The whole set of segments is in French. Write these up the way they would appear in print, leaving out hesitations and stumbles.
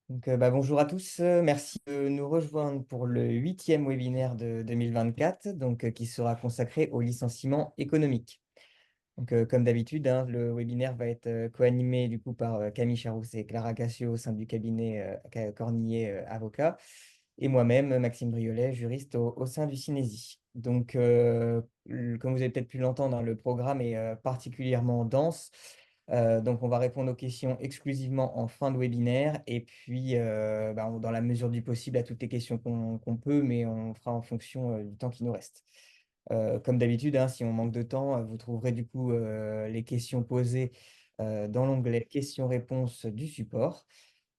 Bonjour à tous, merci de nous rejoindre pour le huitième webinaire de 2024, qui sera consacré au licenciement économique. Comme d'habitude, hein, le webinaire va être co-animé du coup par Camille Charousse et Clara Cassio au sein du cabinet Cornillet Avocat, et moi-même, Maxime Briolet, juriste au sein du Cinési. Comme vous avez peut-être pu l'entendre, hein, le programme est particulièrement dense. On va répondre aux questions exclusivement en fin de webinaire et puis, dans la mesure du possible, à toutes les questions qu'on peut, mais on fera en fonction du temps qui nous reste. Comme d'habitude, hein, si on manque de temps, vous trouverez du coup les questions posées dans l'onglet questions-réponses du support.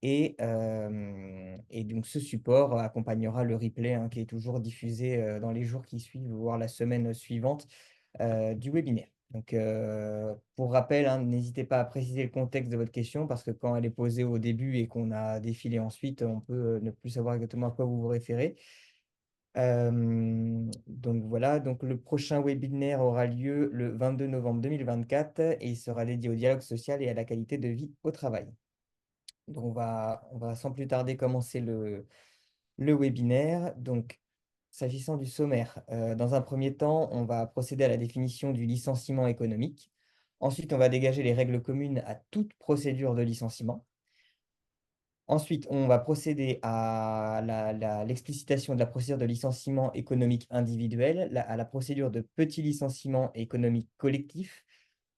Et donc ce support accompagnera le replay, hein, qui est toujours diffusé dans les jours qui suivent, voire la semaine suivante du webinaire. Pour rappel, hein, n'hésitez pas à préciser le contexte de votre question parce que quand elle est posée au début et qu'on a défilé ensuite, on peut ne plus savoir exactement à quoi vous vous référez. Voilà, donc le prochain webinaire aura lieu le 22 novembre 2024 et il sera dédié au dialogue social et à la qualité de vie au travail. On va sans plus tarder commencer le webinaire. Donc, s'agissant du sommaire, dans un premier temps, on va procéder à la définition du licenciement économique. Ensuite, on va dégager les règles communes à toute procédure de licenciement. Ensuite, on va procéder à l'explicitation de la procédure de licenciement économique individuel, à la procédure de petit licenciement économique collectif,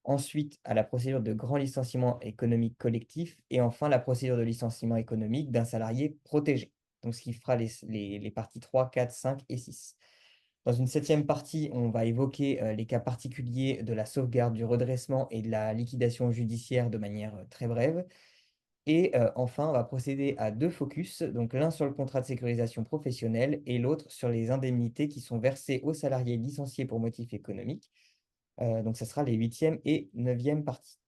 ensuite à la procédure de grand licenciement économique collectif, et enfin la procédure de licenciement économique d'un salarié protégé. Donc, ce qui fera les parties 3, 4, 5 et 6. Dans une septième partie, on va évoquer les cas particuliers de la sauvegarde, du redressement et de la liquidation judiciaire de manière très brève. Et enfin, on va procéder à 2 focus, donc l'un sur le contrat de sécurisation professionnelle et l'autre sur les indemnités qui sont versées aux salariés licenciés pour motif économique. Donc ça sera les huitième et neuvième parties.